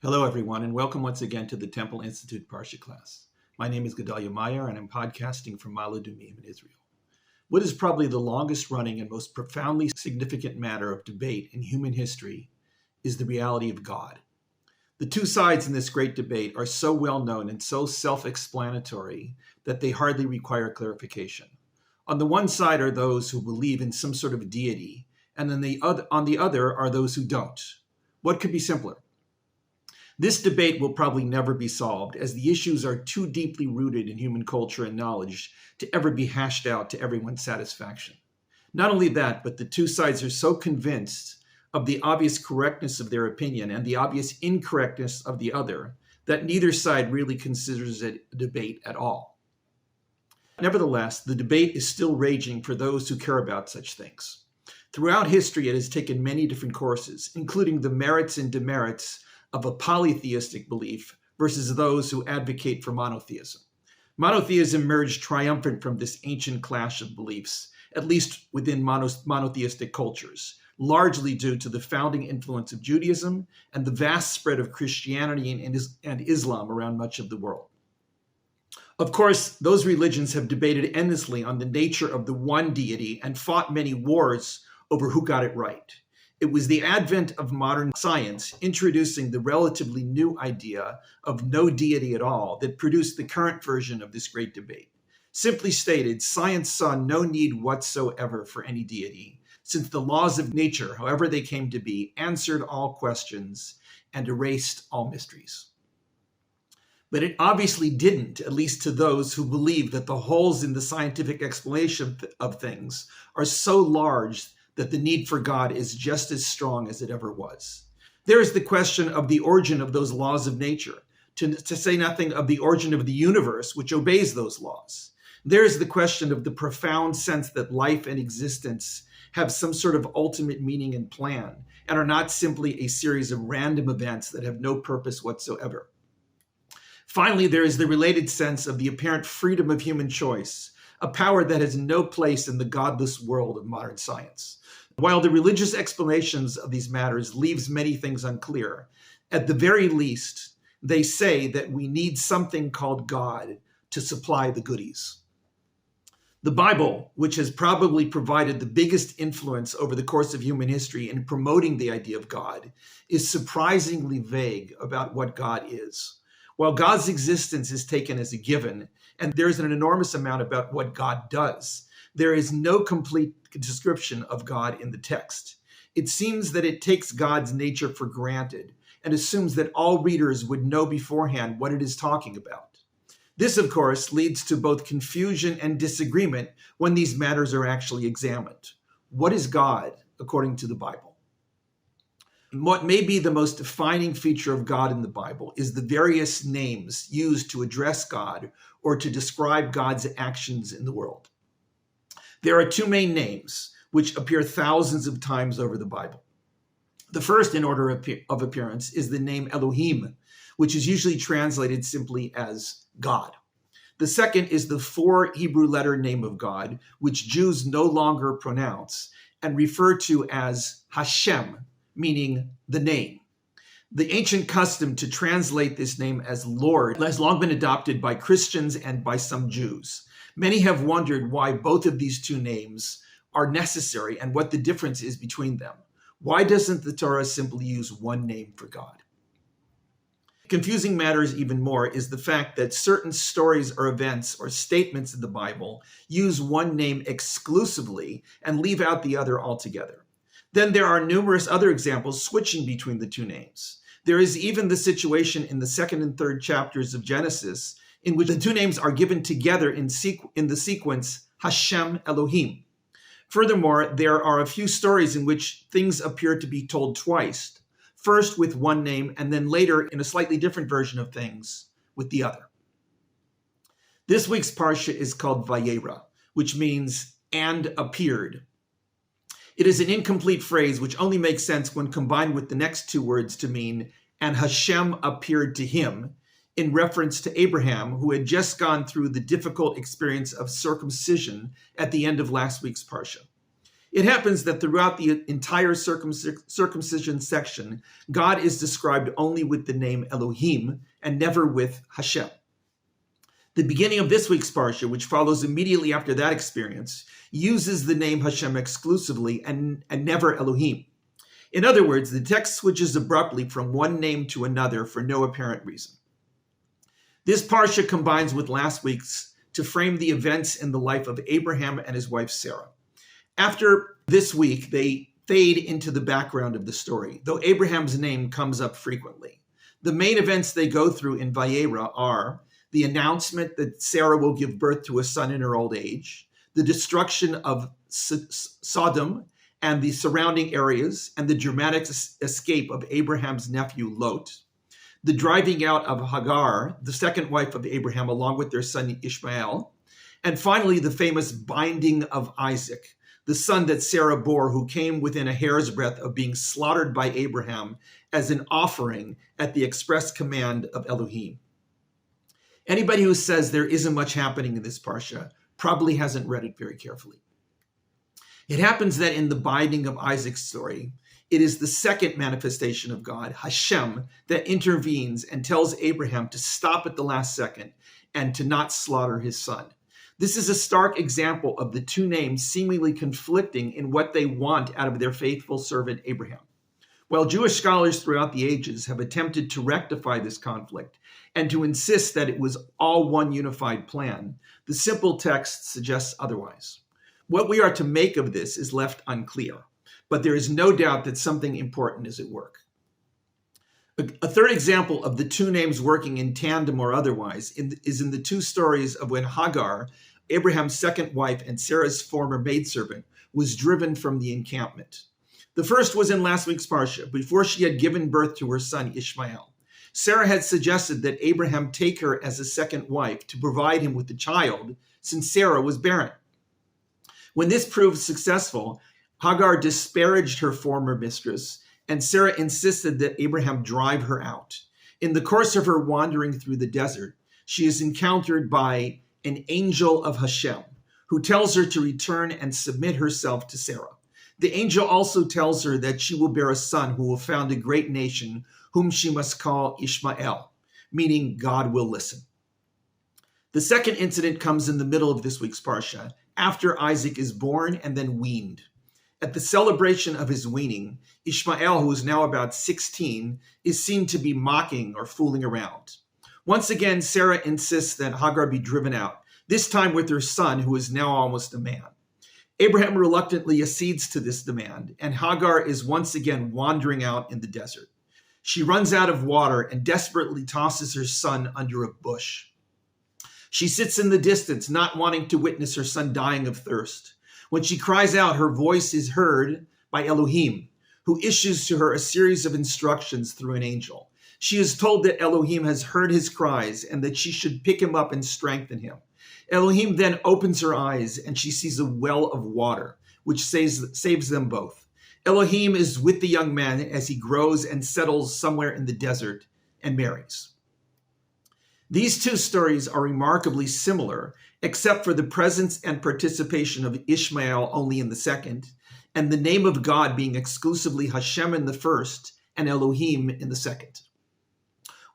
Hello, everyone, and welcome once again to the Temple Institute Parsha class. My name is Gedalia Meyer, and I'm podcasting from Ma'ale Adumim in Israel. What is probably the longest-running and most profoundly significant matter of debate in human history is the reality of God. The two sides in this great debate are so well-known and so self-explanatory that they hardly require clarification. On the one side are those who believe in some sort of deity, and on the other are those who don't. What could be simpler? This debate will probably never be solved, as the issues are too deeply rooted in human culture and knowledge to ever be hashed out to everyone's satisfaction. Not only that, but the two sides are so convinced of the obvious correctness of their opinion and the obvious incorrectness of the other that neither side really considers it a debate at all. Nevertheless, the debate is still raging for those who care about such things. Throughout history, it has taken many different courses, including the merits and demerits of a polytheistic belief versus those who advocate for monotheism. Monotheism emerged triumphant from this ancient clash of beliefs, at least within monotheistic cultures, largely due to the founding influence of Judaism and the vast spread of Christianity and Islam around much of the world. Of course, those religions have debated endlessly on the nature of the one deity and fought many wars over who got it right. It was the advent of modern science introducing the relatively new idea of no deity at all that produced the current version of this great debate. Simply stated, science saw no need whatsoever for any deity, since the laws of nature, however they came to be, answered all questions and erased all mysteries. But it obviously didn't, at least to those who believe that the holes in the scientific explanation of things are so large that the need for God is just as strong as it ever was. There is the question of the origin of those laws of nature, to say nothing of the origin of the universe, which obeys those laws. There is the question of the profound sense that life and existence have some sort of ultimate meaning and plan, and are not simply a series of random events that have no purpose whatsoever. Finally, there is the related sense of the apparent freedom of human choice, a power that has no place in the godless world of modern science. While the religious explanations of these matters leaves many things unclear, at the very least, they say that we need something called God to supply the goodies. The Bible, which has probably provided the biggest influence over the course of human history in promoting the idea of God, is surprisingly vague about what God is. While God's existence is taken as a given, and there's an enormous amount about what God does, there is no complete description of God in the text. It seems that it takes God's nature for granted and assumes that all readers would know beforehand what it is talking about. This, of course, leads to both confusion and disagreement when these matters are actually examined. What is God, according to the Bible? What may be the most defining feature of God in the Bible is the various names used to address God or to describe God's actions in the world. There are two main names, which appear thousands of times over the Bible. The first in order of appearance is the name Elohim, which is usually translated simply as God. The second is the four Hebrew letter name of God, which Jews no longer pronounce and refer to as Hashem, meaning the name. The ancient custom to translate this name as Lord has long been adopted by Christians and by some Jews. Many have wondered why both of these two names are necessary and what the difference is between them. Why doesn't the Torah simply use one name for God? Confusing matters even more is the fact that certain stories or events or statements in the Bible use one name exclusively and leave out the other altogether. Then there are numerous other examples switching between the two names. There is even the situation in the second and third chapters of Genesis in which the two names are given together in the sequence Hashem Elohim. Furthermore, there are a few stories in which things appear to be told twice, first with one name and then later in a slightly different version of things with the other. This week's Parsha is called Vayera, which means and appeared. It is an incomplete phrase which only makes sense when combined with the next two words to mean and Hashem appeared to him, in reference to Abraham, who had just gone through the difficult experience of circumcision at the end of last week's Parsha. It happens that throughout the entire circumcision section, God is described only with the name Elohim and never with Hashem. The beginning of this week's Parsha, which follows immediately after that experience, uses the name Hashem exclusively and never Elohim. In other words, the text switches abruptly from one name to another for no apparent reason. This Parsha combines with last week's to frame the events in the life of Abraham and his wife Sarah. After this week, they fade into the background of the story, though Abraham's name comes up frequently. The main events they go through in Vayera are the announcement that Sarah will give birth to a son in her old age, the destruction of Sodom and the surrounding areas, and the dramatic escape of Abraham's nephew Lot, the driving out of Hagar, the second wife of Abraham, along with their son Ishmael, and finally the famous binding of Isaac, the son that Sarah bore, who came within a hair's breadth of being slaughtered by Abraham as an offering at the express command of Elohim. Anybody who says there isn't much happening in this Parsha probably hasn't read it very carefully. It happens that in the binding of Isaac's story, it is the second manifestation of God, Hashem, that intervenes and tells Abraham to stop at the last second and to not slaughter his son. This is a stark example of the two names seemingly conflicting in what they want out of their faithful servant Abraham. While Jewish scholars throughout the ages have attempted to rectify this conflict and to insist that it was all one unified plan, the simple text suggests otherwise. What we are to make of this is left unclear, but there is no doubt that something important is at work. A third example of the two names working in tandem or otherwise is in the two stories of when Hagar, Abraham's second wife and Sarah's former maidservant, was driven from the encampment. The first was in last week's Parsha, before she had given birth to her son Ishmael. Sarah had suggested that Abraham take her as a second wife to provide him with a child, since Sarah was barren. When this proved successful, Hagar disparaged her former mistress, and Sarah insisted that Abraham drive her out. In the course of her wandering through the desert, she is encountered by an angel of Hashem, who tells her to return and submit herself to Sarah. The angel also tells her that she will bear a son who will found a great nation, whom she must call Ishmael, meaning God will listen. The second incident comes in the middle of this week's Parsha, after Isaac is born and then weaned. At the celebration of his weaning, Ishmael, who is now about 16, is seen to be mocking or fooling around. Once again, Sarah insists that Hagar be driven out, this time with her son, who is now almost a man. Abraham reluctantly accedes to this demand, and Hagar is once again wandering out in the desert. She runs out of water and desperately tosses her son under a bush. She sits in the distance, not wanting to witness her son dying of thirst. When she cries out, her voice is heard by Elohim, who issues to her a series of instructions through an angel. She is told that Elohim has heard his cries and that she should pick him up and strengthen him. Elohim then opens her eyes and she sees a well of water, which saves them both. Elohim is with the young man as he grows and settles somewhere in the desert and marries. These two stories are remarkably similar, except for the presence and participation of Ishmael only in the second, and the name of God being exclusively Hashem in the first and Elohim in the second.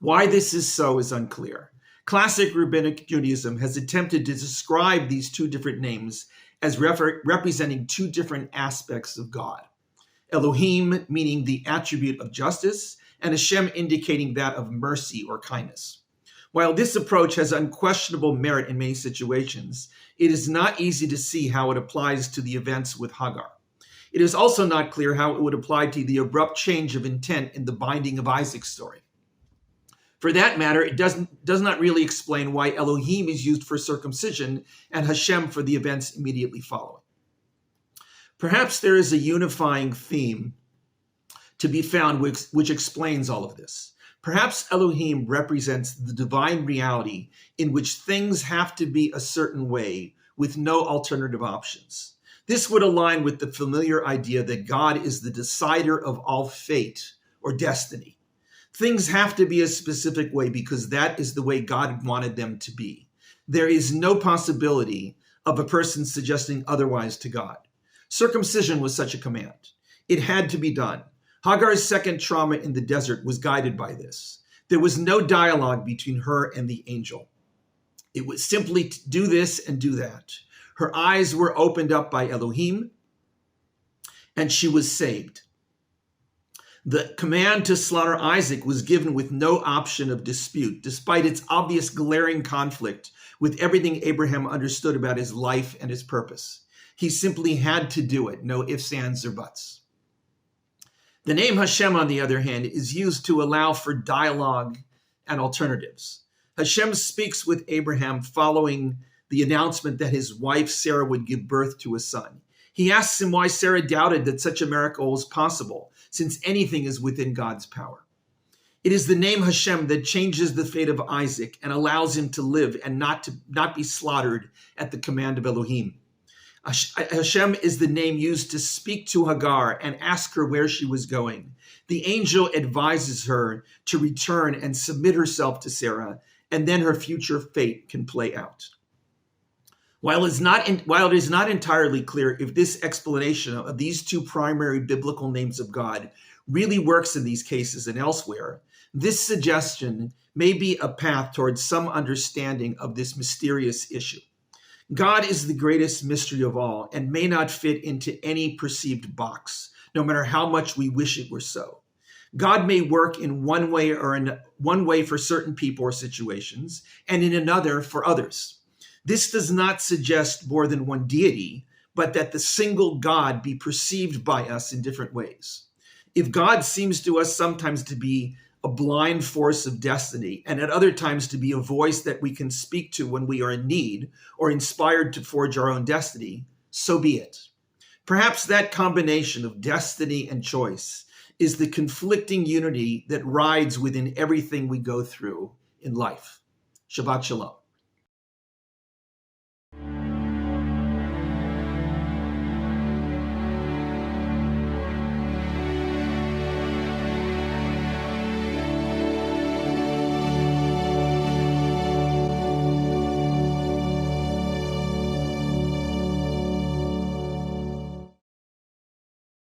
Why this is so is unclear. Classic Rabbinic Judaism has attempted to describe these two different names as representing two different aspects of God. Elohim meaning the attribute of justice, and Hashem indicating that of mercy or kindness. While this approach has unquestionable merit in many situations, it is not easy to see how it applies to the events with Hagar. It is also not clear how it would apply to the abrupt change of intent in the binding of Isaac's story. For that matter, it does not really explain why Elohim is used for circumcision and Hashem for the events immediately following. Perhaps there is a unifying theme to be found which explains all of this. Perhaps Elohim represents the divine reality in which things have to be a certain way with no alternative options. This would align with the familiar idea that God is the decider of all fate or destiny. Things have to be a specific way because that is the way God wanted them to be. There is no possibility of a person suggesting otherwise to God. Circumcision was such a command. It had to be done. Hagar's second trauma in the desert was guided by this. There was no dialogue between her and the angel. It was simply do this and do that. Her eyes were opened up by Elohim, and she was saved. The command to slaughter Isaac was given with no option of dispute, despite its obvious glaring conflict with everything Abraham understood about his life and his purpose. He simply had to do it, no ifs, ands, or buts. The name Hashem, on the other hand, is used to allow for dialogue and alternatives. Hashem speaks with Abraham following the announcement that his wife Sarah would give birth to a son. He asks him why Sarah doubted that such a miracle was possible, since anything is within God's power. It is the name Hashem that changes the fate of Isaac and allows him to live and not be slaughtered at the command of Elohim. Hashem is the name used to speak to Hagar and ask her where she was going. The angel advises her to return and submit herself to Sarah, and then her future fate can play out. While it is not entirely clear if this explanation of these two primary biblical names of God really works in these cases and elsewhere, this suggestion may be a path towards some understanding of this mysterious issue. God is the greatest mystery of all and may not fit into any perceived box, no matter how much we wish it were so. God may work in one way for certain people or situations, and in another for others. This does not suggest more than one deity, but that the single God be perceived by us in different ways. If God seems to us sometimes to be a blind force of destiny, and at other times to be a voice that we can speak to when we are in need or inspired to forge our own destiny, so be it. Perhaps that combination of destiny and choice is the conflicting unity that rides within everything we go through in life. Shabbat Shalom.